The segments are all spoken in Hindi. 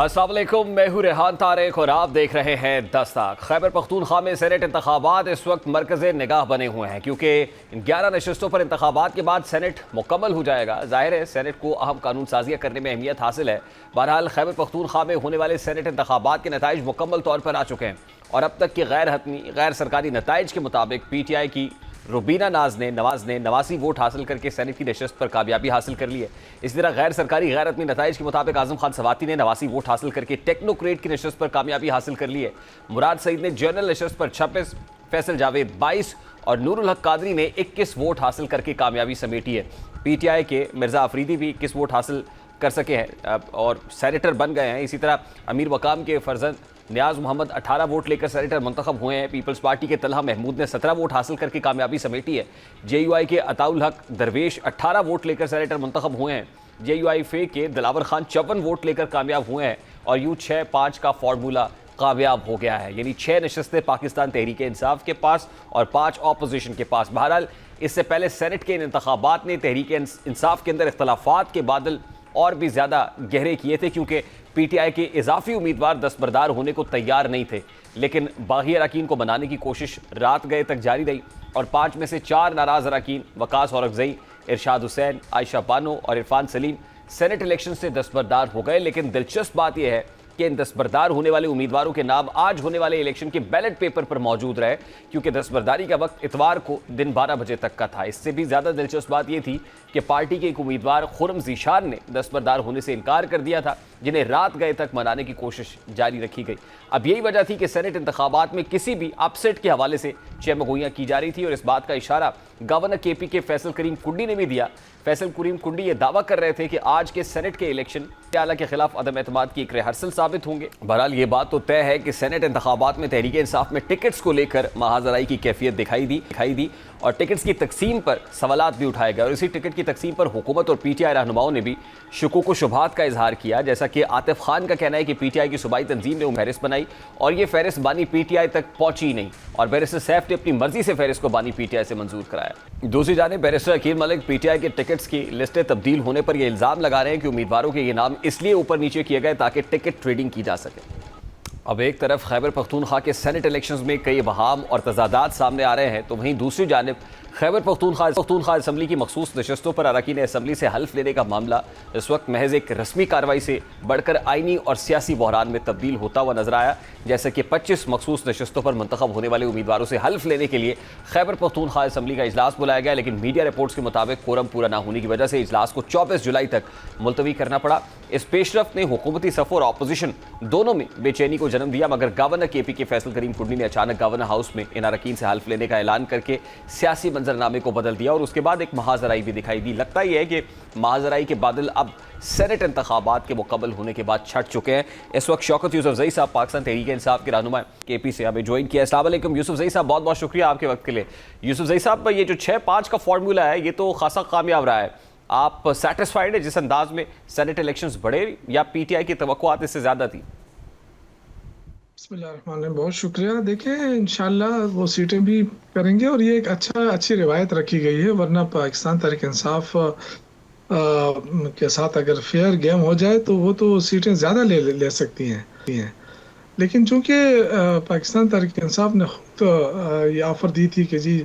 अस्सलाम वालेकुम, मैं हूं रेहान तारिक और आप देख रहे हैं दस्तक। खैबर पख्तूनख्वा में सेनेट इंतखाबात इस वक्त मरकज़ निगाह बने हुए हैं क्योंकि इन 11 नशस्तों पर इंतखाबात के बाद सेनेट मुकम्मल हो जाएगा। जाहिर है सेनेट को अहम कानून साजियाँ करने में अहमियत हासिल है। बहरहाल खैबर पख्तूनख्वा में होने वाले सेनेट इंतखाबात के नताइज मुकम्मल तौर पर आ चुके हैं और अब तक के गैर हतमी गैर सरकारी नताइज के मुताबिक PTI की रुबीना नवाज ने 89 वोट हासिल करके सेनेट की नशस्त पर कामयाबी हासिल कर ली है। इसी तरह गैर सरकारी गैर हतमी नताइज के मुताबिक आजम खान सवाती ने 89 वोट हासिल करके टेक्नोक्रेट की नशस्त पर कामयाबी हासिल कर ली है। मुराद सईद ने जनरल नशस्त पर 26, फैसल जावेद 22 और नूरुल हक कादरी ने 21 वोट हासिल करके कामयाबी समेटी है। PTI के मिर्जा अफरीदी भी 21 वोट हासिल कर सके हैं और सेनेटर बन गए हैं। इसी तरह अमीर मकाम के फर्जंद नियाज मोहम्मद 18 वोट लेकर सेनेटर मंतखब हुए हैं। पीपल्स पार्टी के तलहा महमूद ने 17 वोट हासिल करके कामयाबी समेटी है। JUI के अताउल हक दरवेश 18 वोट लेकर सेनेटर मंतखब हुए हैं। JUI फे के दिलावर खान 54 वोट लेकर कामयाब हुए हैं और U6-5 का फार्मूला कामयाब हो गया है, यानी 6 नशस्तें पाकिस्तान तहरीक इंसाफ के पास और 5 ऑपोजिशन के पास। बहरहाल इससे पहले सेनेट के इन इंतखाबात ने तहरीक इंसाफ के अंदर इख्तलाफात के बादल और भी ज़्यादा गहरे किए थे क्योंकि PTI के इजाफी उम्मीदवार दस्तबरदार होने को तैयार नहीं थे, लेकिन बागी अरकान को बनाने की कोशिश रात गए तक जारी रही और 5 में से 4 नाराज़ अरकान वकास औरंगज़ई, इरशाद हुसैन, आयशा बानो और इरफान सलीम सेनेट इलेक्शन से दस्तबरदार हो गए। लेकिन दिलचस्प बात यह है कि इन दस्तबरदार होने वाले उम्मीदवारों के नाम आज होने वाले इलेक्शन के बैलेट पेपर पर मौजूद रहे क्योंकि दस्तबरदारी का वक्त इतवार को दिन 12 बजे तक का था। इससे भी ज़्यादा दिलचस्प बात यह थी कि पार्टी के एक उम्मीदवार खुर्रम ज़ीशान ने दस्तबरदार होने से इनकार कर दिया था, जिन्हें रात गए तक मनाने की कोशिश जारी रखी गई। अब यही वजह थी कि सेनेट इंतखाबात में किसी भी अपसेट के हवाले से चहमगोइयाँ की जा रही थी और इस बात का इशारा गवर्नर KP के फैसल करीम कुंडी ने भी दिया। फैसल करीम कुंडी ये दावा कर रहे थे कि आज के सेनेट के इलेक्शन आला के खिलाफ अदम एतमाद की एक रिहर्सल साबित होंगे। बहरहाल ये बात तो तय है कि सेनेट इंतखाबात में तहरीक इंसाफ में टिकट्स को लेकर महाजराई की कैफियत दिखाई दी और टिकट्स की तकसीम पर सवालात भी उठाए गए और इसी टिकट की तकसीम पर हुकूमत और PTI रहनुमाओं ने भी शुकूक व शुबहात का इजहार किया। जैसा कि आतिफ खान का कहना है कि PTI की सूबाई तंजीम ने फहरिस्त बनाई और ये फहरिस्त बानी PTI तक पहुंची नहीं और बैरिस्टर सैफ ने अपनी मर्जी से फहरिस्त को बानी PTI से मंजूर कराया। दूसरी जानिब बैरिस्टर अकील मलिक PTI के टिकट्स की लिस्टें तब्दील होने पर यह इल्ज़ाम लगा रहे हैं कि उम्मीदवारों के ये नाम इसलिए ऊपर नीचे किए गए ताकि टिकट ट्रेडिंग की जा सके। अब एक तरफ खैबर पख्तूनख्वा के सेनेट इलेक्शंस में कई बहाम और तजादात सामने आ रहे हैं तो वहीं दूसरी जानिब खैबर पख्तूनख्वा असम्बली की मखसूस नशस्तों पर अरकान असम्बली से हल्फ लेने का मामला इस वक्त महज एक रस्मी कार्रवाई से बढ़कर आइनी और सियासी बहरान में तब्दील होता हुआ नजर आया। जैसे कि 25 मखसूस नशस्तों पर मंतखब होने वाले उम्मीदवारों से हल्फ लेने के लिए खैबर पख्तूनख्वा असम्बली का इजलास बुलाया गया, लेकिन मीडिया रिपोर्ट्स के मुताबिक कोरम पूरा ना होने की वजह से इजलास को 24 जुलाई तक मुलतवी करना पड़ा। इस पेशरफ ने हुकूमती सफ और अपोजिशन दोनों में बेचैनी को जन्म दिया, मगर गवर्नर KP के फैसल करीम कुंडी ने अचानक गवर्नर हाउस में इन अरकान से हल्फ लेने का ऐलान करके सियासी मंजरनामे को बदल दिया और उसके बाद एक महाजराई भी दिखाई दी। लगता ही है कि महाजराई के बादल अब सेनेट इंतखाबात के मुकम्मल होने के बाद छट चुके हैं। इस वक्त शौकत यूसुफजई साहब पाकिस्तान तहरीक इंसाफ के रहनुमा KP से हमें ज्वाइन किया। अस्सलाम वालेकुम यूसुफजई साहब, बहुत बहुत शुक्रिया आपके वक्त के लिए। यूसुफजई साहब, ये जो 6-5 का फार्मूला है ये तो खासा कामयाब रहा है, आप सेटिस्फाइड है जिस अंदाज में सेनेट इलेक्शंस बढ़े या PTI की तवक्कुआत इससे ज़्यादा थी? बिस्मिल्लाहिर्रहमानिर्रहीम, बहुत शुक्रिया। देखें इंशाल्लाह वो सीटें भी करेंगे और ये एक अच्छी रिवायत रखी गई है, वरना पाकिस्तान तहरीक इंसाफ के साथ अगर फेयर गेम हो जाए तो वो तो सीटें ज़्यादा ले सकती हैं। लेकिन चूंकि पाकिस्तान तहरीक इंसाफ ने खुद ये ऑफ़र दी थी कि जी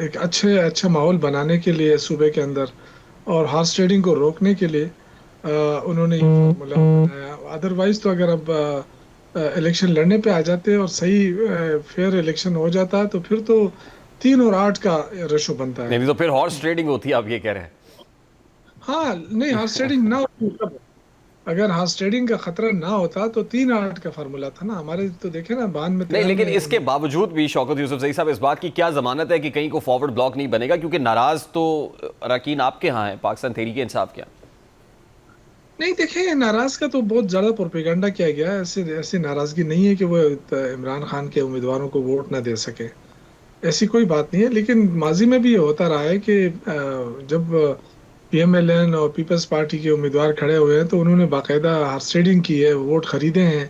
एक अच्छा माहौल बनाने के लिए सूबे के अंदर और हॉर्स ट्रेडिंग को रोकने के लिए उन्होंने ये फार्मूला बनाया। अदरवाइज तो अगर अब इलेक्शन लड़ने पे आ जाते और सही फेयर इलेक्शन हो जाता तो फिर तो 3 और 8 का रेशो बनता है। नहीं तो फिर हॉर्स ट्रेडिंग होती है, आप ये कह रहे हैं? हाँ, नहीं, हॉर्स ट्रेडिंग ना होती, अगर हॉर्स ट्रेडिंग का खतरा ना होता तो 3-8 का फार्मूला था ना हमारे, तो देखे ना बान में नहीं। लेकिन इसके बावजूद भी शौकत यूसुफजई साहब, इस बात की क्या जमानत है कि कहीं को फॉरवर्ड ब्लॉक नहीं बनेगा, क्योंकि नाराज तो अरकान आपके यहाँ है, पाकिस्तान तहरीक इंसाफ के यहाँ? नहीं, देखें नाराज का तो बहुत ज़्यादा प्रोपेगेंडा किया गया है। ऐसी नाराज़गी नहीं है कि वो इमरान खान के उम्मीदवारों को वोट ना दे सके, ऐसी कोई बात नहीं है। लेकिन माजी में भी होता रहा है कि जब PMLN और पीपल्स पार्टी के उम्मीदवार खड़े हुए हैं तो उन्होंने बाकायदा हॉर्स ट्रेडिंग की है, वोट खरीदे हैं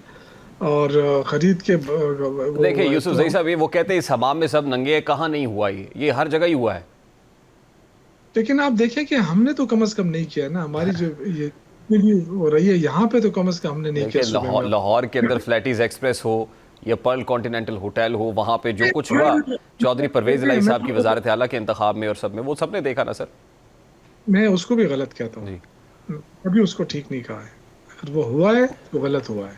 और खरीद के देखिए यूसुफजई साहब, वो कहते हैं इस हमाम में सब नंगे, कहाँ नहीं हुआ, ये हर जगह ही हुआ है। लेकिन आप देखें कि हमने तो कम से कम नहीं किया ना, हमारी जो ये नहीं हो रही है यहाँ पे, तो कम से कम हमने नहीं किया देखिए सुबह में। लाहौर के अंदर फ्लैटीज एक्सप्रेस हो या पर्ल कॉन्टिनेंटल होटल हो, वहां पे जो कुछ हुआ चौधरी परवेज इलाही मैं साहब की तो वजारत आला के इंतखाब में और सब में, वो सबने देखा ना सर। मैं उसको भी गलत कहता हूँ, जी। कभी उसको ठीक नहीं कहा है। अगर वो हुआ है तो गलत हुआ है।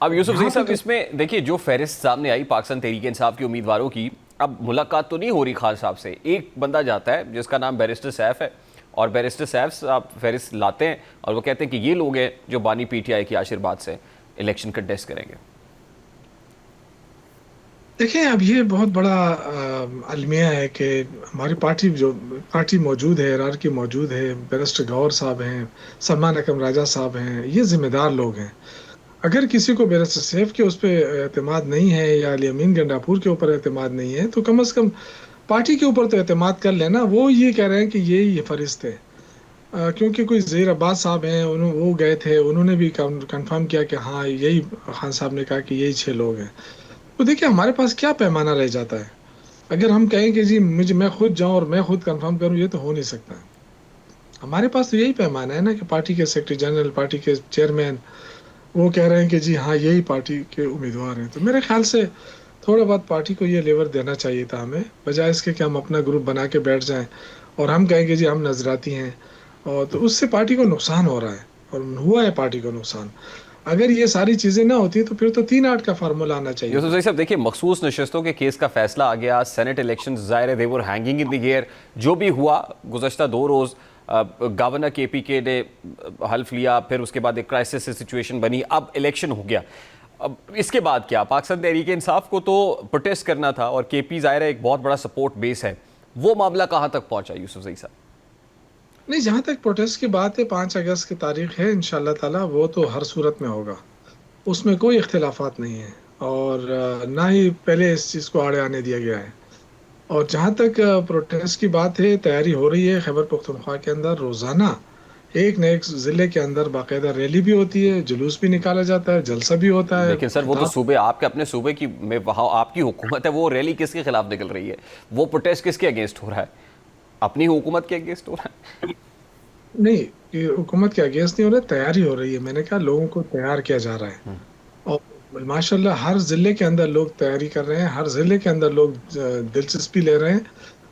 अब यूसुफ जई यहाँ पे साहब, तो इसमें देखिए जो फहरिस्त सामने आई पाकिस्तान तहरीक इंसाफ के उम्मीदवारों की, अब मुलाकात तो नहीं हो रही खान साहब से। एक बंदा जाता है जिसका नाम बैरिस्टर सैफ है, और बैरिस्टर सैफ साहब फहरिस्त लाते हैं और वो कहते हैं कि ये लोग हैं जो बानी पीटीआई के आशीर्वाद से इलेक्शन कंटेस्ट करेंगे। देखें, अब ये बहुत बड़ा अलमिया है कि हमारी पार्टी, जो पार्टी मौजूद है, रार मौजूद है, बैरिस्टर गौर साहब हैं, सलमान अकरम राजा साहब हैं, ये जिम्मेदार लोग हैं। अगर किसी को बैरिस्टर सैफ के उस पर एतमाद नहीं है या अली अमीन गंडापुर के ऊपर एतमाद नहीं है, तो कम से कम पार्टी के ऊपर तो एतमाद कर लेना। वो ये कह रहे हैं कि ये फरिश्त है। क्योंकि कोई ज़हीर अब्बास साहब हैं, वो गए थे, उन्होंने भी कंफर्म किया कि हाँ यही, खान साहब ने कहा कि यही 6 लोग हैं। तो देखिए हमारे पास क्या पैमाना रह जाता है। अगर हम कहें कि जी मुझे, मैं खुद जाऊं और मैं खुद कंफर्म करूं, ये तो हो नहीं सकता। हमारे पास तो यही पैमाना है ना कि पार्टी के सेक्रेटरी जनरल, पार्टी के चेयरमैन, वो कह रहे हैं कि जी हाँ यही पार्टी के उम्मीदवार हैं। तो मेरे ख्याल से थोड़ा बहुत पार्टी को ये लेवर देना चाहिए था हमें, बजाय इसके कि हम अपना ग्रुप बना के बैठ जाएं और हम कहें कि जी हम नजराती हैं। और तो उससे पार्टी को नुकसान हो रहा है, और हुआ है पार्टी को नुकसान। अगर ये सारी चीजें ना होती तो फिर तो 3-8 का फार्मूला आना चाहिए यूसुफ था। जई साहब देखिए, मखसूस नशस्तों के केस का फैसला आ गया, सेनेट इलेक्शन ज़ाहिर है देवर हैंगिंग इन द एयर। जो भी हुआ गुज़श्ता 2 रोज़ गवर्नर KPK ने हल्फ लिया, फिर उसके बाद एक क्राइसिस सिचुएशन बनी, अब इलेक्शन हो गया। अब इसके बाद क्या, पाकिस्तान तहरीक इंसाफ को तो प्रोटेस्ट करना था और KP ज़ाहिर है एक बहुत बड़ा सपोर्ट बेस है, वो मामला कहाँ तक पहुंचा यूसुफ जई साहब? नहीं, जहां तक प्रोटेस्ट की बात है, 5 अगस्त की तारीख है, इंशाल्लाह ताला वो तो हर सूरत में होगा, उसमें कोई इख्तिलाफात नहीं है। और ना ही पहले इस चीज़ को आड़े आने दिया गया है। और जहां तक प्रोटेस्ट की बात है, तैयारी हो रही है खैबर पख्तूनख्वा के अंदर। रोजाना एक न एक जिले के अंदर बाकायदा रैली भी होती है, जुलूस भी निकाला जाता है, जलसा भी होता है, लेकिन सर वो तो खिताब। सूबे, आपके अपने सूबे की में वहाँ आपकी हुकूमत है, वो रैली किसके खिलाफ निकल रही है? वो प्रोटेस्ट किसके अगेंस्ट हो रहा है? अपनी हुकूमत के अगेंस्ट हो रहा है। नहीं, ये हुकूमत के अगेंस्ट नहीं हो रहा, तैयारी हो रही है। मैंने कहा लोगों को तैयार किया जा रहा है। और माशाल्लाह हर जिले के अंदर लोग तैयारी कर रहे हैं, हर जिले के अंदर लोग दिलचस्पी ले रहे हैं।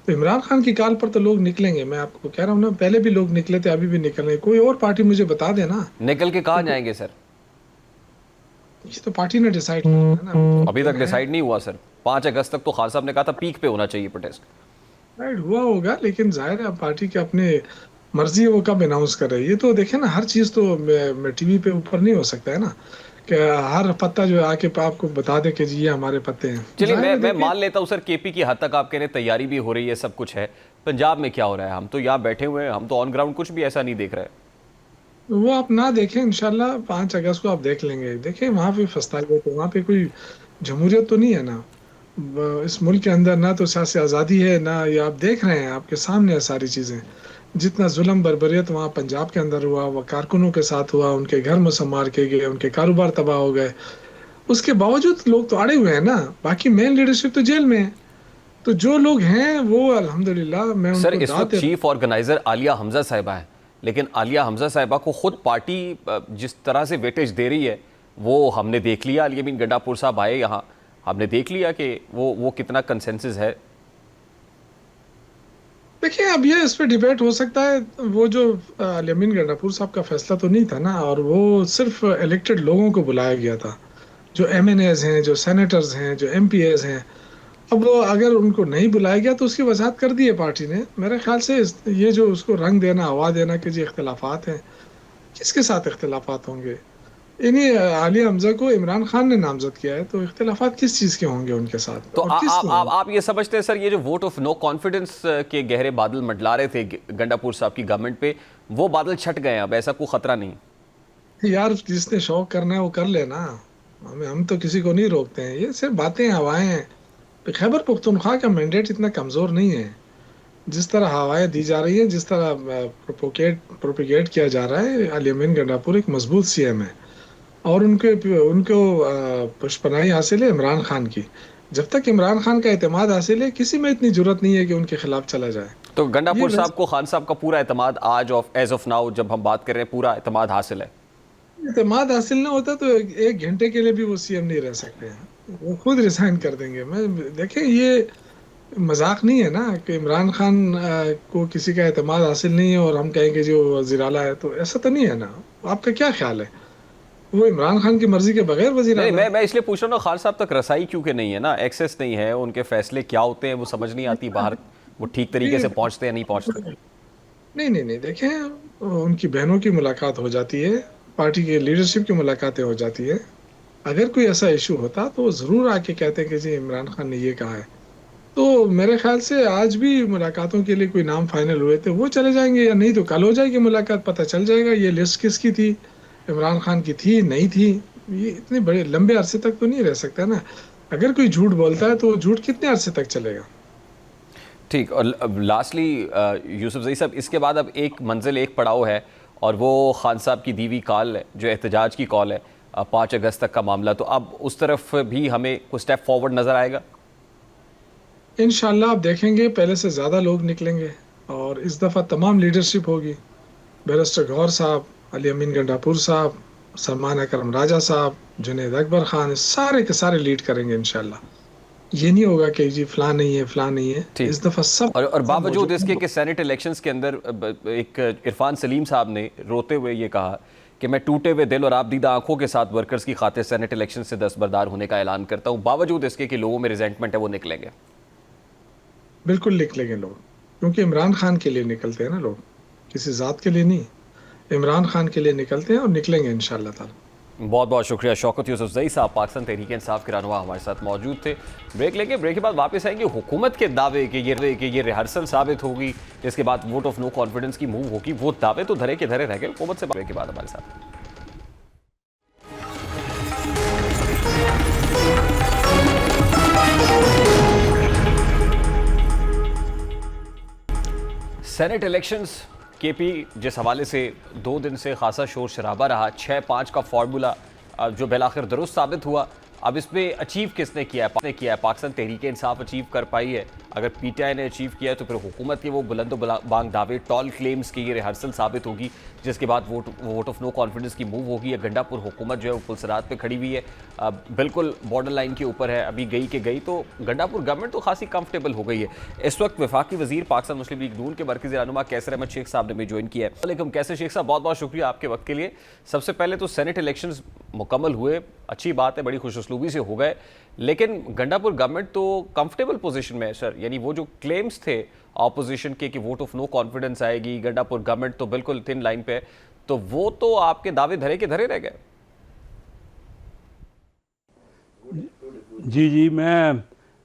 तो इमरान खान की कॉल पर तो लोग निकलेंगे, मैं आपको कह रहा हूँ ना, पहले भी लोग निकले थे, अभी भी निकल रहे हैं। कोई और पार्टी मुझे बता देना। निकल के कहाँ जाएंगे सर? ये तो पार्टी ने डिसाइड करना है ना, अभी तो तक डिसाइड नहीं हुआ सर। 5 अगस्त तक तो खान साहब ने कहा था पीक पे होना चाहिए प्रोटेस्ट। डिसाइड हुआ होगा, लेकिन जाहिर है अब पार्टी के अपने मर्जी है, वो कब अनाउंस कर रही है। ये तो देखे ना, हर चीज तो टीवी पे ऊपर नहीं हो सकता है ना, कि हर पत्ता जो है आके आपको बता दे कि जी ये हमारे पत्ते हैं। चलिए जाहिर मैं है मैं देखिए, मान लेता हूँ सर, KP की हद तक आप कह रहे हैं तैयारी भी हो रही है, सब कुछ है। पंजाब में क्या हो रहा है? हम तो यहाँ बैठे हुए हैं, हम तो ऑन ग्राउंड कुछ भी ऐसा नहीं देख रहे। वो आप ना देखें, इंशाल्लाह 5 अगस्त को आप देख लेंगे। देखें वहां पे फस्तालियत है, वहां पे कोई जमहूरियत तो नहीं है ना। इस मुल्क के अंदर ना तो सियासी आज़ादी है, ना ये आप देख रहे हैं, आपके सामने है सारी चीज़ें। जितना जुल्म बर्बरियत वहाँ पंजाब के अंदर हुआ, वह कारकुनों के साथ हुआ, उनके घर मुसम्मार के गए, उनके कारोबार तबाह हो गए। उसके बावजूद लोग तो अड़े हुए हैं ना। बाकी मेन लीडरशिप तो जेल में है। तो जो लोग हैं वो अल्हम्दुलिल्लाह, मैं सर उनको इस दाद वक्त देता चीफ ऑर्गेनाइजर आलिया हमजा साहिबा है, लेकिन आलिया हमजा साहिबा को खुद पार्टी जिस तरह से वेटेज दे रही है, वो हमने देख लिया। अली अमीन गंडापुर साहब आए यहाँ, हमने देख लिया कि वो कितना कंसेंसस है। देखिए, अब ये इस पे डिबेट हो सकता है। वो जो अली गंडापुर साहब का फैसला तो नहीं था ना, और वो सिर्फ इलेक्टेड लोगों को बुलाया गया था, जो MNAs हैं, जो सेनेटर्स हैं, जो MPAs हैं। अब वो अगर उनको नहीं बुलाया गया तो उसकी वजाहत कर दी है पार्टी ने मेरे ख्याल से। ये जो उसको रंग देना, हवा देना कि जी इख्तिलाफात हैं, किसके साथ इख्तिलाफात होंगे? इन्हीं आलिया हमजा को इमरान खान ने नामजद किया है, तो इख्तिलाफात किस चीज़ के होंगे उनके साथ तो और किस आप ये समझते हैं सर, ये जो वोट ऑफ नो कॉन्फिडेंस के गहरे बादल मंडला रहे थे गंडापुर साहब की गवर्नमेंट पे, वो बादल छट गए हैं, अब ऐसा कोई खतरा नहीं? यार, जिसने शौक करना है वो कर लेना। हम तो किसी को नहीं रोकते हैं, ये सिर्फ बातें हवाएं हैं। खैबर पुख्तूनख्वा का मैंडेट इतना कमजोर नहीं है। जिस तरह हवाएं दी जा रही हैं, जिस तरह प्रोपिगेट किया जा रहा है, अली अमीन गंडापुर एक मजबूत CM है। और उनको पुष्पनाई हासिल है इमरान खान की। जब तक इमरान खान का एतमाद हासिल है, किसी में इतनी जरूरत नहीं है कि उनके खिलाफ चला जाए। तो ये गंडापुर वैसे साहब को खान साहब का पूरा एतमाद आज ऑफ एज ऑफ नाउ जब हम बात कर रहे हैं पूरा एतमाद हासिल है? एतमाद हासिल ना होता तो एक घंटे के लिए भी वो सीएम नहीं रह सकते हैं, वो खुद रिजाइन कर देंगे। मैं देखें, ये मजाक नहीं है ना कि इमरान खान को किसी का एतमाद हासिल नहीं है और हम कहेंगे जो वजीर आला है, तो ऐसा तो नहीं है ना। आपका क्या ख्याल है? वो इमरान खान की मर्जी के बगैर वजीर नहीं, आला मैं है। मैं इसलिए पूछ रहा हूँ ना, खान साहब तक रसाई क्यों के नहीं है ना, एक्सेस नहीं है, उनके फैसले क्या होते हैं वो समझ नहीं आती बाहर, वो ठीक तरीके से पहुंचते हैं नहीं पहुंचते। नहीं नहीं नहीं, देखें, उनकी बहनों की मुलाकात हो जाती है, पार्टी के लीडरशिप की मुलाकातें हो जाती है। अगर कोई ऐसा इशू होता तो वो जरूर आके कहते हैं कि जी इमरान खान ने ये कहा है। तो मेरे ख्याल से आज भी मुलाकातों के लिए कोई नाम फाइनल हुए थे, वो चले जाएंगे, या नहीं तो कल हो जाएगी मुलाकात, पता चल जाएगा ये लिस्ट किसकी थी, इमरान खान की थी नहीं थी। ये इतने बड़े लंबे अरसे तक तो नहीं रह सकता ना। अगर कोई झूठ बोलता है तो वो झूठ कितने अरसे तक चलेगा? ठीक। और लास्टली यूसुफ जई साहब, इसके बाद अब एक मंजिल एक पड़ाव है और वो खान साहब की दीवी कॉल है जो एहतजाज की कॉल है, 5 अगस्त तक का मामला, तो अब उस तरफ भी हमें कुछ स्टेप फॉरवर्ड नजर आएगा? इंशाल्लाह आप देखेंगे पहले से ज्यादा लोग निकलेंगे, और इस दफा तमाम लीडरशिप होगी। बैरिस्टर गौहर साहब, अली अमीन गंडापुर साहब, सलमान अकरम राजा साहब, जुनैद अकबर खान, सारे के सारे लीड करेंगे इंशाल्लाह। ये नहीं होगा कि जी फलां नहीं है फलां नहीं है। ठीक। इस दफा और सब बावजूद मौजूद इसके हैं। कि सेनेट इलेक्शंस के अंदर एक इरफान सलीम साहब ने रोते हुए ये कहा कि मैं टूटे हुए दिल और आपदीदा आंखों के साथ वर्कर्स की खातिर सेनेट इलेक्शन से दस्तबरदार होने का ऐलान करता हूं, बावजूद इसके कि लोगों में रिजेंटमेंट है वो निकलेंगे। बिल्कुल निकलेंगे लोग, क्योंकि इमरान खान के लिए निकलते हैं ना लोग, किसी जात के लिए नहीं। इमरान खान के लिए निकलते हैं और निकलेंगे इंशाल्लाह ताला। बहुत बहुत शुक्रिया शौकत यूसुफ जई साहब, पाकिस्तान तहरीक इंसाफ के रहनुमा हमारे साथ मौजूद थे। ब्रेक लेंगे, ब्रेक के बाद वापस आएंगे। हुकूमत के दावे कि ये रिहर्सल साबित होगी, इसके बाद वोट ऑफ नो कॉन्फिडेंस की मूव होगी, वो दावे तो धरे के धरे रह गए। हुकूमत से ब्रेक के बाद हमारे साथ। सेनेट इलेक्शंस केपी, जिस हवाले से 2 दिन से खासा शोर शराबा रहा, 6-5 का फार्मूला जो बिलाखिर दुरुस्त साबित हुआ, अब इसमें अचीव किसने किया है? पाकिस्तान तहरीक इंसाफ अचीव कर पाई है। अगर पीटीआई ने अचीव किया है तो फिर हुकूमत के वो बुलंद बांग दावे, टॉल क्लेम्स की ये रिहर्सल साबित होगी, जिसके बाद वोट ऑफ नो कॉन्फिडेंस की मूव होगी। या गंडापुर हुकूमत जो है वो पुलसरात पे खड़ी हुई है, बिल्कुल बॉर्डर लाइन के ऊपर है, अभी गई के गई। तो गंडापुर गवर्नमेंट तो खासी कंफर्टेबल हो गई है। इस वक्त वफाकी वजीर पाकिस्तान मुस्लिम लीग नून के मरकज़ी रहनुमा कैसर अहमद शेख साहब ने भी ज्वाइन किया है। वालेकुम कैसर शेख साहब, बहुत बहुत शुक्रिया आपके वक्त के लिए। सबसे पहले तो सेनेट इलेक्शंस मुकम्मल हुए, अच्छी बात है, बड़ी खुशउस्लूबी से हो गए, लेकिन गंडापुर गवर्नमेंट तो कंफर्टेबल पोजीशन में है सर। यानी वो जो क्लेम्स थे ऑपोजिशन के कि वोट ऑफ नो कॉन्फिडेंस आएगी, गंडापुर गवर्नमेंट तो बिल्कुल थिन लाइन पे है, तो वो तो आपके दावे धरे के धरे रह गए। जी जी, मैं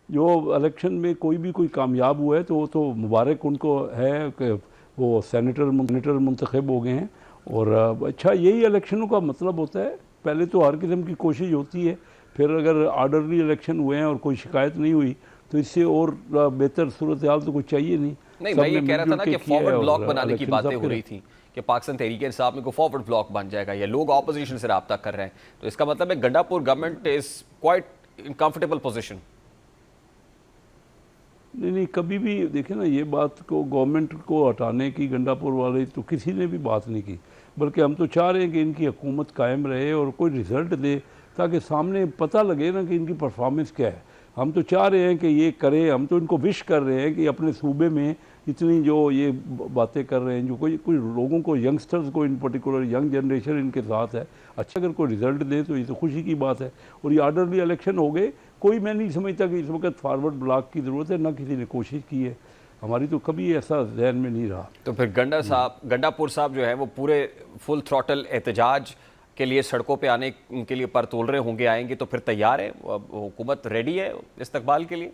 जो इलेक्शन में कोई कामयाब हुआ है तो वो तो मुबारक उनको है कि वो सेनेटर मुंतखब हो गए हैं। और अच्छा, यही इलेक्शनों का मतलब होता है। पहले तो हर किस्म की कोशिश होती है, फिर अगर ऑर्डरली इलेक्शन हुए हैं और कोई शिकायत नहीं हुई तो इससे और बेहतर सूरत हाल तो कुछ चाहिए नहीं। मैं ये कह रहा था ना कि फॉरवर्ड ब्लॉक बनाने की बातें हो रही थी कि पाकिस्तान तहरीक इंसाफ में को फॉरवर्ड ब्लॉक बन जाएगा, या लोग ऑपोजिशन से रब्ता कर रहे हैं, तो इसका मतलब है Gandapur government is quite in comfortable position. नहीं, कभी भी देखिए ना, ये बात को गवर्नमेंट को हटाने की गंडापुर वाले तो किसी ने भी बात नहीं की, बल्कि हम तो चाह रहे हैं कि इनकी हुकूमत कायम रहे और कोई रिज़ल्ट दे ताकि सामने पता लगे ना कि इनकी परफॉर्मेंस क्या है। हम तो चाह रहे हैं कि ये करें, हम तो इनको विश कर रहे हैं कि अपने सूबे में इतनी जो ये बातें कर रहे हैं, जो कोई लोगों को, यंगस्टर्स को, इन पर्टिकुलर यंग जनरेशन इनके साथ है, अच्छा अगर कोई रिज़ल्ट दे तो ये तो खुशी की बात है। और ये ऑर्डरली इलेक्शन हो गए, कोई मैं नहीं समझता कि इस वक्त फारवर्ड ब्लॉक की ज़रूरत है, ना किसी ने कोशिश की है, हमारी तो कभी ऐसा जहन में नहीं रहा। तो फिर गंडापुर साहब जो है वो पूरे फुल थ्रॉटल एहतजाज के लिए सड़कों पे आने के लिए पर तोल रहे होंगे, आएंगे तो फिर तैयार है, हुकूमत रेडी है इस्तकबाल के लिए?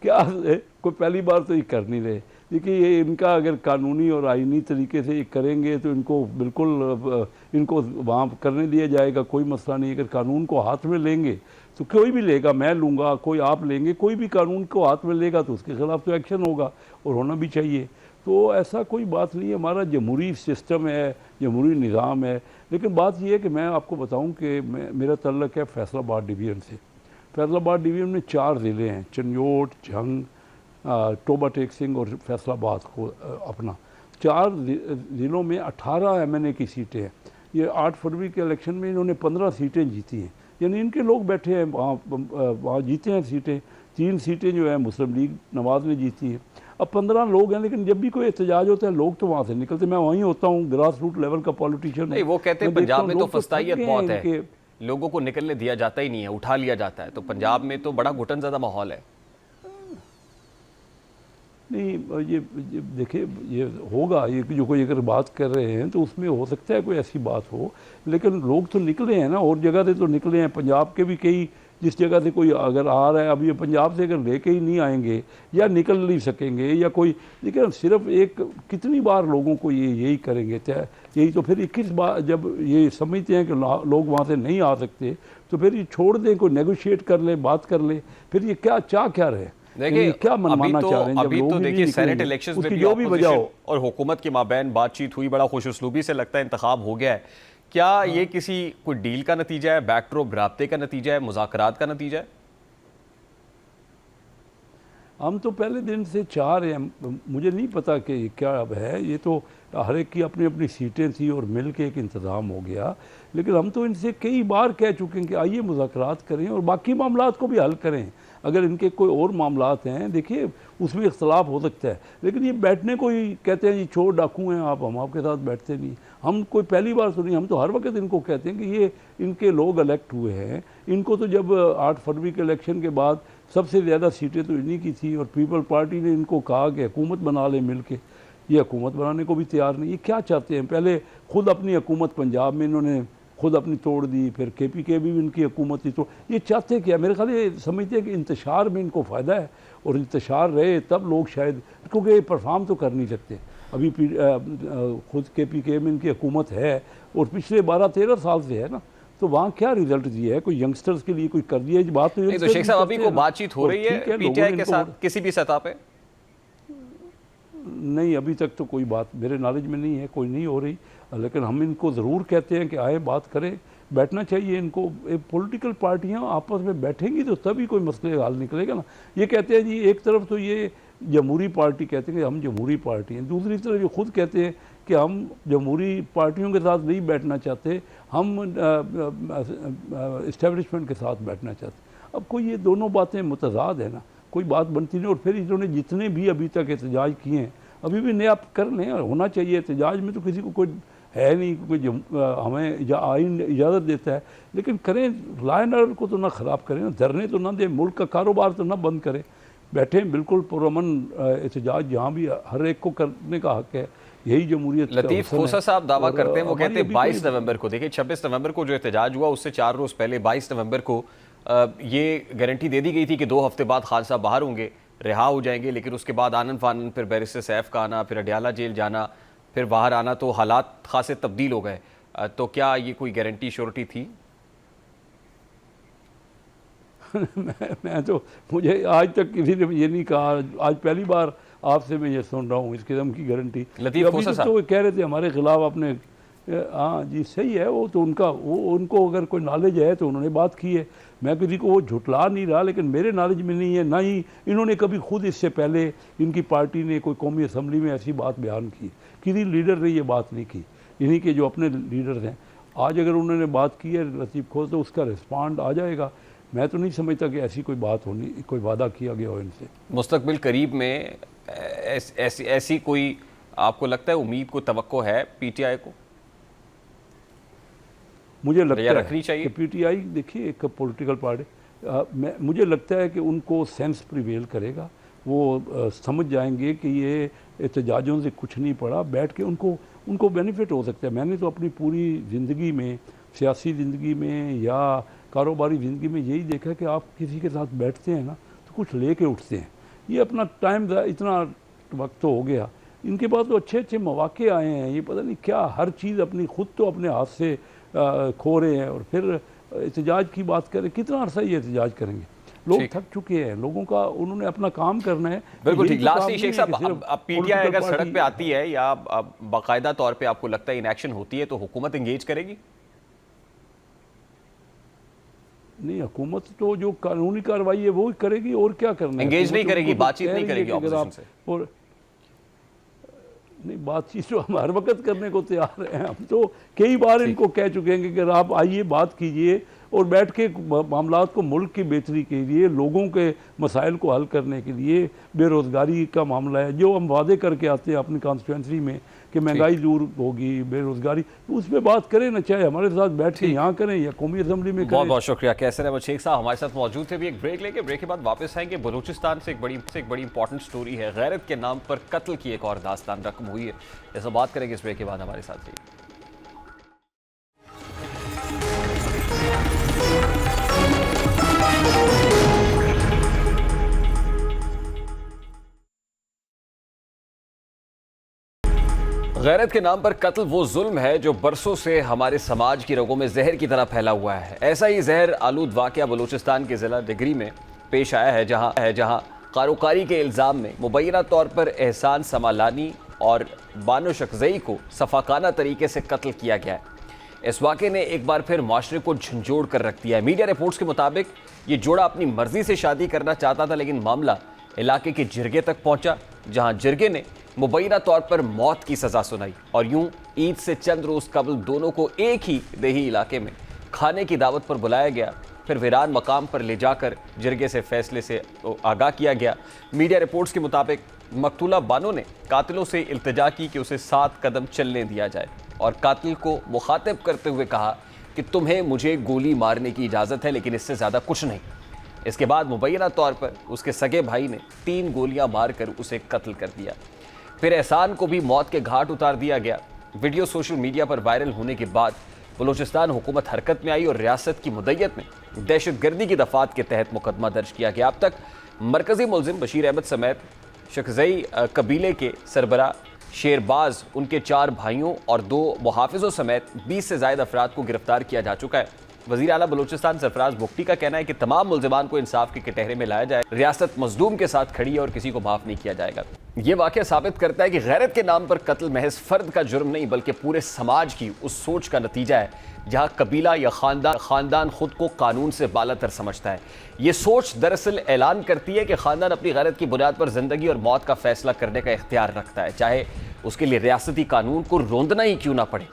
क्या है, कोई पहली बार तो ये कर नहीं रहे। देखिए, ये इनका अगर कानूनी और आईनी तरीके से ये करेंगे तो इनको बिल्कुल इनको वहाँ करने दिया जाएगा, कोई मसला नहीं। अगर कानून को हाथ में लेंगे तो कोई भी लेगा, मैं लूँगा, कोई आप लेंगे, कोई भी कानून को हाथ में लेगा तो उसके खिलाफ तो एक्शन होगा और होना भी चाहिए। तो ऐसा कोई बात नहीं है, हमारा जमहूरी सिस्टम है, जमहूरी निज़ाम है। लेकिन बात यह है कि मैं आपको बताऊं कि मेरा तल्लक है फैसलाबाद डिवीज़न से। फैसलाबाद डिवीज़न में 4 ज़िले हैं, चन्योट, झंग, टोबा टेक सिंह और फैसलाबाद को अपना। 4 ज़िलों में 18 MNA की सीटें हैं। ये 8 फरवरी के इलेक्शन में इन्होंने 15 सीटें जीती हैं, यानी इनके लोग बैठे हैं वहाँ जीते हैं सीटें। 3 सीटें जो है मुस्लिम लीग नवाज़ ने जीती हैं। अब 15 लोग हैं, लेकिन जब भी कोई एहतजाज होता है लोग तो वहाँ से निकलते। मैं वहीं होता हूँ, ग्रास रूट लेवल का पॉलिटिशियन। नहीं, वो कहते हैं पंजाब में तो फस्तायत बहुत है, लोगों को निकलने दिया जाता ही नहीं है, उठा लिया जाता है। तो पंजाब में तो बड़ा घुटन ज़्यादा माहौल है। नहीं, ये देखिए, ये होगा, ये जो कोई अगर बात कर रहे हैं तो उसमें हो सकता है कोई ऐसी बात हो, लेकिन लोग तो निकले हैं ना, और जगह से तो निकले हैं। पंजाब के भी कई, जिस जगह से कोई अगर आ रहा है, अब ये पंजाब से अगर लेके ही नहीं आएंगे या निकल नहीं सकेंगे या कोई, लेकिन सिर्फ एक कितनी बार लोगों को ये यही करेंगे यही। तो फिर 21 बार जब ये समझते हैं कि लोग वहाँ से नहीं आ सकते, तो फिर ये छोड़ दें, कोई नेगोशिएट कर ले, बात कर ले। फिर ये क्या क्या रहे, देखिए क्या मनवाना चाह रहे हैं? अभी तो देखिए सेनेट इलेक्शंस में जो भी वजह हो और हुकूमत के माबैन बातचीत हुई, बड़ा खुशउस्लूबी से लगता है इंतखाब हो गया है। क्या ये किसी कोई डील का नतीजा है, बैकड्रॉप राब्ते का नतीजा है, मुज़ाकरात का नतीजा है? हम तो पहले दिन से चाह रहे हैं, मुझे नहीं पता कि क्या अब है, ये तो हर एक की अपनी अपनी सीटें थी और मिल के एक इंतज़ाम हो गया। लेकिन हम तो इनसे कई बार कह चुके हैं कि आइए मुज़ाकरात करें और बाकी मामलात को भी हल करें। अगर इनके कोई और मामलात हैं, देखिए उसमें इख्तलाफ हो सकता है, लेकिन ये बैठने को ही कहते हैं जी चोर डाकू हैं आप, हम आपके साथ बैठते नहीं। हम कोई पहली बार सुनी, हम तो हर वक्त इनको कहते हैं कि ये इनके लोग इलेक्ट हुए हैं। इनको तो जब 8 फरवरी के इलेक्शन के बाद सबसे ज़्यादा सीटें तो इन्हीं की थी, और पीपल पार्टी ने इनको कहा कि हुकूमत बना ले मिल के। ये हुकूमत बनाने को भी तैयार नहीं। ये क्या चाहते हैं? पहले खुद अपनी हुकूमत पंजाब में इन्होंने खुद अपनी तोड़ दी, फिर KPK भी इनकी हुकूमत थी। तो ये चाहते क्या? मेरे ख्याल ये समझते हैं कि इंतशार में इनको फ़ायदा है, और इंतशार रहे तब लोग शायद, क्योंकि ये परफॉर्म तो कर नहीं सकते। अभी खुद KPK में इनकी हुकूमत है और पिछले 12-13 साल से है ना, तो वहाँ क्या रिजल्ट दिया है? कोई यंगस्टर्स के लिए कोई कर दिया है? बात तो नहीं, तो शेख साहब अभी को बातचीत हो रही है PTI के साथ किसी भी सतह पे? नहीं, अभी तक तो कोई बात मेरे नॉलेज में नहीं है, कोई नहीं हो रही। लेकिन हम इनको ज़रूर कहते हैं कि आए बात करें, बैठना चाहिए इनको। पॉलिटिकल पार्टियां आपस में बैठेंगी तो तभी कोई मसले हल निकलेगा ना। ये कहते हैं जी, एक तरफ तो ये जमहूरी पार्टी कहते हैं कि हम जमहूरी पार्टी हैं, दूसरी तरफ ये खुद कहते हैं कि हम जमहूरी पार्टियों के साथ नहीं बैठना चाहते, हम इस्टेब्लिशमेंट के साथ बैठना चाहते। अब कोई ये दोनों बातें मुतज़ाद है ना, कोई बात बनती नहीं। और फिर इन्होंने जितने भी अभी तक एहतजाज किए हैं, अभी भी नया कर लें, होना चाहिए। एहतजाज में तो किसी को कोई है नहीं, कोई हमें आइन इजाज़त देता है, लेकिन करें, लॉ एंड ऑर्डर को तो ना ख़राब करें ना, धरने तो ना दें, मुल्क का कारोबार तो ना बंद करें। बैठें बिल्कुल पुरअमन एहतजाज, जहाँ भी हर एक को करने का हक़ है, यही जमहूरियत। लतीफ़ खोसा साहब दावा करते हैं, वो कहते हैं 22 नवंबर को, देखिए 26 नवंबर को जो एहतजाज हुआ उससे 4 रोज़ पहले 22 नवंबर को ये गारंटी दे दी गई थी कि 2 हफ्ते बाद खान साहब बाहर होंगे, रिहा हो जाएंगे। लेकिन उसके बाद आनन फानन फिर बैरिस्टर सैफ का आना, फिर अडियाला जेल जाना, फिर बाहर आना, तो हालात खासे तब्दील हो गए। तो क्या ये कोई गारंटी श्योरिटी थी? मैं तो, मुझे आज तक किसी ने ये नहीं कहा, आज पहली बार आपसे मैं ये सुन रहा हूँ इस किस्म की गारंटी। लतीफ़ खोसा साहब तो कह रहे थे हमारे खिलाफ अपने, हाँ जी सही है, वो तो उनको अगर कोई नॉलेज है तो उन्होंने बात की है। मैं किसी को वो झुटला नहीं रहा, लेकिन मेरे नॉलेज में नहीं है, ना ही इन्होंने कभी खुद इससे पहले इनकी पार्टी ने कोई कौमी असम्बली में ऐसी बात बयान की। किसी लीडर ने ये बात नहीं की, इन्हीं के जो अपने लीडर्स हैं। आज अगर उन्होंने बात की है लतीफ़ खोसा, तो उसका रिस्पॉन्ड आ जाएगा। मैं तो नहीं समझता कि ऐसी कोई बात होनी, कोई वादा किया गया हो इनसे। मुस्तकबिल करीब में ऐसी कोई आपको लगता है उम्मीद को, तवक्को है PTI को? मुझे लगता है रखनी चाहिए कि PTI, देखिए एक पॉलिटिकल पार्टी, मुझे लगता है कि उनको सेंस प्रिवेल करेगा। वो समझ जाएंगे कि ये एहतजाजों से कुछ नहीं पड़ा, बैठ के उनको बेनिफिट हो सकता है। मैंने तो अपनी पूरी ज़िंदगी में, सियासी ज़िंदगी में या कारोबारी ज़िंदगी में यही देखा कि आप किसी के साथ बैठते हैं ना तो कुछ ले कर उठते हैं। ये अपना टाइम, इतना वक्त तो हो गया, इनके पास तो अच्छे अच्छे मौके आए हैं। ये पता नहीं क्या, हर चीज़ अपनी खुद तो अपने हाथ से खो रहे हैं, और फिर एहतजाज की बात करें, कितना अर्सा ये एहतजाज करेंगे? लोग ठीक। थक चुके हैं, लोगों का उन्होंने अपना काम करना है। बिल्कुल यही ठीक। तो काम लास्टली नहीं शेख है साहब, कि सिर्फ अब पीटीआई अगर पॉलिटिकल सड़क पार्टी- पे आती है या बाकायदा तौर पे आपको लगता है इनएक्शन होती है तो हुकूमत एंगेज करेगी? नहीं, हुकूमत तो जो कानूनी कार्रवाई है वो ही करेगी, और क्या करना है। Engage नहीं हुकूमत करेगी, उनको तो बातचीत कह नहीं रही है करेगी कि अगर आप- opposition से। और नहीं, बातचीत तो हम हर वक्त करने को तैयार हैं। हम तो कई बार इनको कह चुके हैं कि अगर आप आइए, बात कीजिए और बैठ के मामलात को, मुल्क की बेहतरी के लिए, लोगों के मसाइल को हल करने के लिए, बेरोज़गारी का मामला है जो हम वादे करके आते हैं अपनी कॉन्स्टिट्यूंसी में कि महंगाई दूर होगी, बेरोज़गारी, तो उस पर बात करें ना, चाहे हमारे साथ बैठ के यहाँ करें या कौमी असम्बली में बहुत करें। बहुत शुक्रिया कैसर अहमद शेख साहब हमारे साथ मौजूद थे। भी एक ब्रेक लेके, ब्रेक के बाद वापस आएंगे। बलूचिस्तान से एक बड़ी इंपॉर्टेंट स्टोरी है, गैरत के नाम पर कत्ल की एक और दास्तान रकम हुई है। ऐसा बात करेंगे इस ब्रेक के बाद, हमारे साथ रहिए। गैरत के नाम पर कत्ल वो जुल्म है जो बरसों से हमारे समाज की रगों में जहर की तरह फैला हुआ है। ऐसा ही जहर आलूद वाक़या बलूचिस्तान के ज़िला डिगरी में पेश आया है, जहां कारोकारी के इल्ज़ाम में मुबैना तौर पर एहसान समालानी और बानो शख्ज़ई को सफाकाना तरीके से कत्ल किया गया है। इस वाक़े ने एक बार फिर माशरे को झंझोड़ कर रख दिया है। मीडिया रिपोर्ट्स के मुताबिक ये जोड़ा अपनी मर्जी से शादी करना चाहता था, लेकिन मामला इलाके के जिरगे तक पहुंचा, जहां जिरगे ने मुबैना तौर पर मौत की सज़ा सुनाई और यूं ईद से चंद रोज़ कबल दोनों को एक ही देही इलाके में खाने की दावत पर बुलाया गया। फिर वीरान मकाम पर ले जाकर जिरगे से फैसले से आगाह किया गया। मीडिया रिपोर्ट्स के मुताबिक मकतूला बानो ने कातिलों से इल्तिजा की कि उसे 7 कदम चलने दिया जाए और कातिल को मुखातिब करते हुए कहा कि तुम्हें मुझे गोली मारने की इजाज़त है, लेकिन इससे ज़्यादा कुछ नहीं। इसके बाद मुबैना तौर पर उसके सगे भाई ने 3 गोलियां मारकर उसे कत्ल कर दिया। फिर एहसान को भी मौत के घाट उतार दिया गया। वीडियो सोशल मीडिया पर वायरल होने के बाद बलूचिस्तान हुकूमत हरकत में आई और रियासत की मुद्दत में दहशतगर्दी की दफात के तहत मुकदमा दर्ज किया गया। अब तक मरकजी मुलजिम बशीर अहमद समेत शख्ज़ई कबीले के सरबरा शेरबाज, उनके 4 भाइयों और 2 मुहाफिजों समेत 20 से ज़ायद अफराद को गिरफ्तार किया जा चुका है। वज़ीर आला बलूचिस्तान सरफराज बुख्ती का कहना है कि तमाम मुल्जिमान को इंसाफ के कटहरे में लाया जाए। रियासत मजलूम के साथ खड़ी है और किसी को माफ़ नहीं किया जाएगा। ये वाक़या साबित करता है कि गैरत के नाम पर कत्ल महज फ़र्द का जुर्म नहीं, बल्कि पूरे समाज की उस सोच का नतीजा है जहाँ कबीला या ख़ानदान खुद को कानून से बालातर समझता है। ये सोच दरअसल ऐलान करती है कि ख़ानदान अपनी गैरत की बुनियाद पर ज़िंदगी और मौत का फ़ैसला करने का इख्तियार रखता है, चाहे उसके लिए रियासती कानून को रोंदना ही क्यों ना पड़े।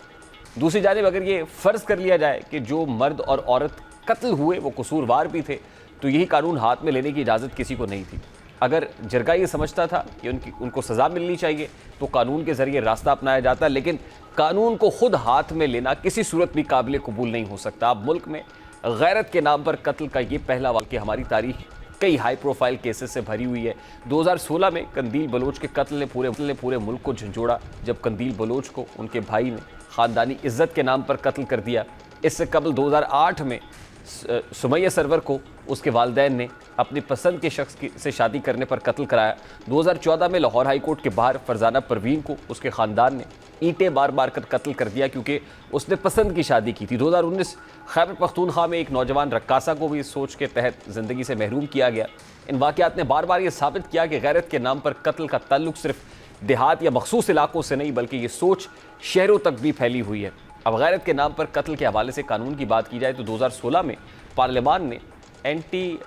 दूसरी जानिब अगर ये फ़र्ज़ कर लिया जाए कि जो मर्द और औरत कत्ल हुए वो कसूरवार भी थे, तो यही कानून हाथ में लेने की इजाज़त किसी को नहीं थी। अगर जिरगा ये समझता था कि उनको सज़ा मिलनी चाहिए तो कानून के ज़रिए रास्ता अपनाया जाता, लेकिन कानून को खुद हाथ में लेना किसी सूरत भी काबिल कबूल नहीं हो सकता। अब मुल्क में गैरत के नाम पर कत्ल का ये पहला वाक़या, हमारी तारीख कई हाई प्रोफाइल केसेस से भरी हुई है। 2016 में कंदील बलोच के कत्ल ने पूरे मुल्क को झंझोड़ा, जब कंदील बलोच को उनके भाई ने ख़ानदानी इज़्ज़त के नाम पर कत्ल कर दिया। इससे कबल 2008 में सुमैया सरवर को उसके वालिदैन ने अपनी पसंद के शख्स से शादी करने पर कत्ल कराया। 2014 में लाहौर हाई कोर्ट के बाहर फरजाना परवीन को उसके ख़ानदान ने ईंटें मार कर कत्ल कर दिया क्योंकि उसने पसंद की शादी की थी। 2019 खैबर पख्तूनख्वा में एक नौजवान रक्कासा को भी इस सोच के तहत ज़िंदगी से महरूम किया गया। इन वाक़यात ने बार बार ये साबित किया कि गैरत के नाम पर कत्ल का ताल्लुक सिर्फ देहात या मखसूस इलाकों से नहीं, बल्कि ये सोच शहरों तक भी फैली हुई है। अब गैरत के नाम पर कत्ल के हवाले से कानून की बात की जाए तो 2016 में पार्लियामान ने एंटी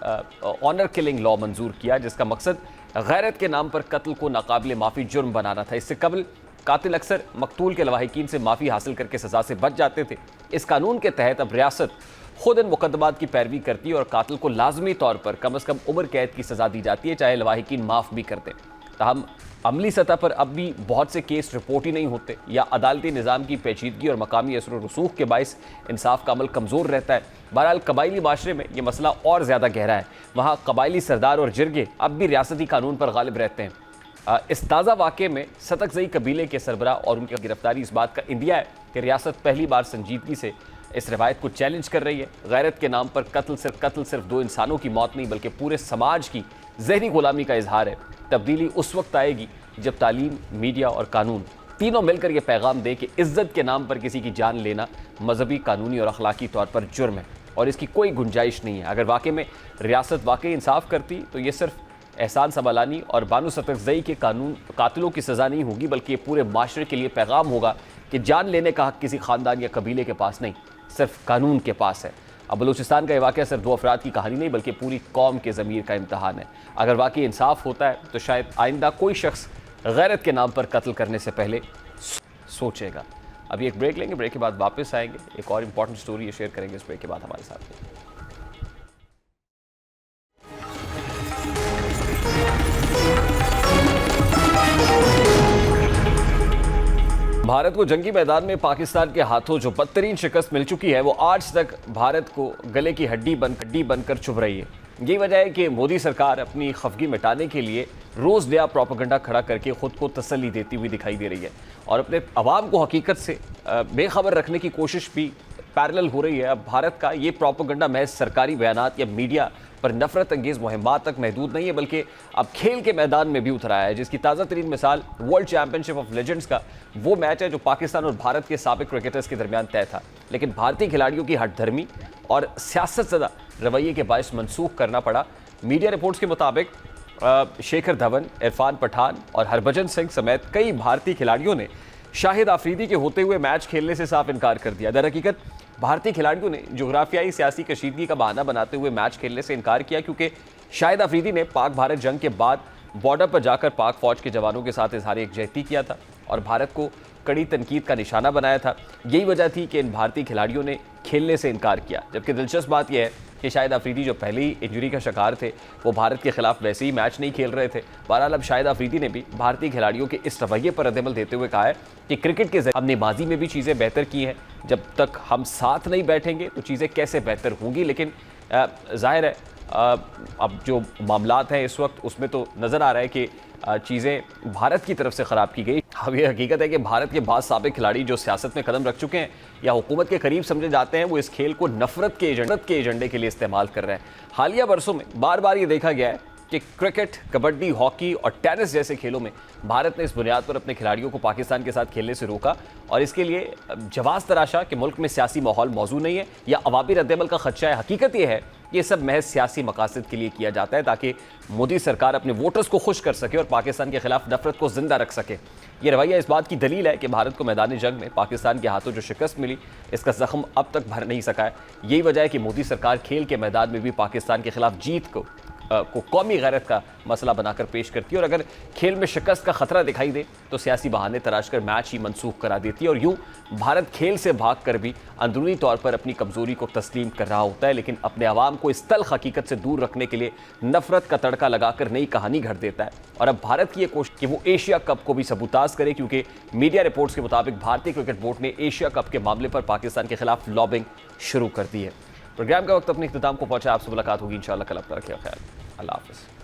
ऑनर किलिंग लॉ मंजूर किया, जिसका मकसद गैरत के नाम पर कत्ल को नाकाबिल माफ़ी जुर्म बनाना था। इससे कबल कातिल अक्सर मकतूल के लवाहिकीन से माफ़ी हासिल करके सज़ा से बच जाते थे। इस कानून के तहत अब रियासत खुद इन मुकदमात की पैरवी करती है और कातिल को लाजमी तौर पर कम अज़ कम उम्र कैद की सज़ा दी जाती है, चाहे लवाहिकीन माफ़ भी कर दें। ताहम अमली सतह पर अब भी बहुत से केस रिपोर्ट ही नहीं होते या अदालती निज़ाम की पेचीदगी और मकामी असर रसूख के बायस इंसाफ का अमल कमज़ोर रहता है। बहरहाल कबायली माशरे में ये मसला और ज़्यादा गहरा है। वहाँ कबायली सरदार और जिरगे अब भी रियासती कानून पर गालिब रहते हैं। इस ताज़ा वाक़े में सतकज़ई कबीले के सरबरा और उनकी गिरफ्तारी इस बात का इंदिया है कि रियासत पहली बार संजीदगी से इस रवायत को चैलेंज कर रही है। गैरत के नाम पर कत्ल सिर्फ 2 इंसानों की मौत नहीं, बल्कि पूरे समाज की ज़हनी गुलामी का इजहार है। तब्दीली उस वक्त आएगी जब तालीम, मीडिया और कानून तीनों मिलकर यह पैगाम दे कि इज़्ज़त के नाम पर किसी की जान लेना मजहबी, कानूनी और अखलाकी तौर पर जुर्म है। और इसकी कोई गुंजाइश नहीं है। अगर वाकई में रियासत वाकई इंसाफ करती तो ये सिर्फ एहसान समलानी और बानो सतकजई के कातिलों की सज़ा नहीं होगी, बल्कि ये पूरे माशरे के लिए पैगाम होगा कि जान लेने का हक किसी ख़ानदान या कबीले के पास नहीं, सिर्फ कानून के पास है। अब बलूचिस्तान का ये वाक़या सिर्फ 2 अफराद की कहानी नहीं बल्कि पूरी कौम के ज़मीर का इम्तहान है। अगर वाकई इंसाफ होता है तो शायद आइंदा कोई शख्स गैरत के नाम पर कत्ल करने से पहले सोचेगा। अभी एक ब्रेक लेंगे, ब्रेक के बाद वापस आएंगे, एक और इम्पॉर्टेंट स्टोरी शेयर करेंगे इस ब्रेक के बाद हमारे साथ। भारत को जंगी मैदान में पाकिस्तान के हाथों जो बदतरीन शिकस्त मिल चुकी है वो आज तक भारत को गले की हड्डी बनकर चुभ रही है। यही वजह है कि मोदी सरकार अपनी खफगी मिटाने के लिए रोज़ नया प्रोपेगेंडा खड़ा करके खुद को तसल्ली देती हुई दिखाई दे रही है और अपने अवाम को हकीकत से बेखबर रखने की कोशिश भी पैरेलल हो रही है। अब भारत का ये प्रोपेगेंडा महज सरकारी बयानात या मीडिया पर नफरत अंगेज मुहिम्मात तक महदूद नहीं है बल्कि अब खेल के मैदान में भी उतर आया है, जिसकी ताज़ा तरीन मिसाल वर्ल्ड चैंपियनशिप ऑफ लेजेंड्स का वो मैच है जो पाकिस्तान और भारत के साबिक क्रिकेटर्स के दरमियान तय था, लेकिन भारतीय खिलाड़ियों की हठधर्मी और सियासतज़दा रवैये के बायस मनसूख करना पड़ा। मीडिया रिपोर्ट्स के मुताबिक शेखर धवन, इरफान पठान और हरभजन सिंह समेत कई भारतीय खिलाड़ियों ने शाहिद आफरीदी के होते हुए मैच खेलने से साफ इनकार कर दिया। दर हकीकत भारतीय खिलाड़ियों ने जोग्राफियाई सियासी कशीदगी का बहाना बनाते हुए मैच खेलने से इनकार किया क्योंकि शाहिद आफरीदी ने पाक भारत जंग के बाद बॉर्डर पर जाकर पाक फौज के जवानों के साथ इजहार यकजहती किया था और भारत को कड़ी तनकीद का निशाना बनाया था। यही वजह थी कि इन भारतीय खिलाड़ियों ने खेलने से इनकार किया। जबकि दिलचस्प बात यह है कि शाहिद आफरीदी जो पहले ही इंजरी का शिकार थे वो भारत के खिलाफ वैसे ही मैच नहीं खेल रहे थे। बहरहाल अब शाहिद आफरीदी ने भी भारतीय खिलाड़ियों के इस रवैये पर रद्द-ए-अमल देते हुए कहा है कि क्रिकेट के जरिए हमने माजी में भी चीज़ें बेहतर की हैं, जब तक हम साथ नहीं बैठेंगे तो चीज़ें कैसे बेहतर होंगी। लेकिन जाहिर है अब जो मामलात हैं इस वक्त उसमें तो नज़र आ रहा है कि चीज़ें भारत की तरफ से ख़राब की गई। अब ये हकीकत है कि भारत के बाद साबिक खिलाड़ी जो सियासत में कदम रख चुके हैं या हुकूमत के करीब समझे जाते हैं वो इस खेल को नफरत के एजेंडे के लिए इस्तेमाल कर रहे हैं। हालिया बरसों में बार बार ये देखा गया है कि क्रिकेट, कबड्डी, हॉकी और टेनिस जैसे खेलों में भारत ने इस बुनियाद पर अपने खिलाड़ियों को पाकिस्तान के साथ खेलने से रोका और इसके लिए जवाज़ तराशा कि मुल्क में सियासी माहौल मौजूद नहीं है या अवामी रद्द-ए-अमल का खदशा है। हकीकत यह है ये सब महज सियासी मकासद के लिए किया जाता है ताकि मोदी सरकार अपने वोटर्स को खुश कर सके और पाकिस्तान के खिलाफ नफरत को जिंदा रख सके। ये रवैया इस बात की दलील है कि भारत को मैदानी जंग में पाकिस्तान के हाथों जो शिकस्त मिली इसका जख्म अब तक भर नहीं सका है। यही वजह है कि मोदी सरकार खेल के मैदान में भी पाकिस्तान के खिलाफ जीत को कौमी गैरत का मसला बनाकर पेश करती है और अगर खेल में शिकस्त का खतरा दिखाई दे तो सियासी बहाने तराश कर मैच ही मनसूख करा देती है और यूं भारत खेल से भाग कर भी अंदरूनी तौर पर अपनी कमजोरी को तस्लीम कर रहा होता है, लेकिन अपने आवाम को इस तल्ख हकीकत से दूर रखने के लिए नफरत का तड़का लगाकर नई कहानी घड़ देता है। और अब भारत की ये कोशिश कि वो एशिया कप को भी सबूताज करे, क्योंकि मीडिया रिपोर्ट्स के मुताबिक भारतीय क्रिकेट बोर्ड ने एशिया कप के मामले पर पाकिस्तान के खिलाफ लॉबिंग शुरू कर दी है। प्रोग्राम का वक्त अपने इख्तिताम को पहुंचा। आपसे मुलाकात होगी इंशाल्लाह कल। अपना रखिए ख्याल। अल्लाह हाफ़िज़।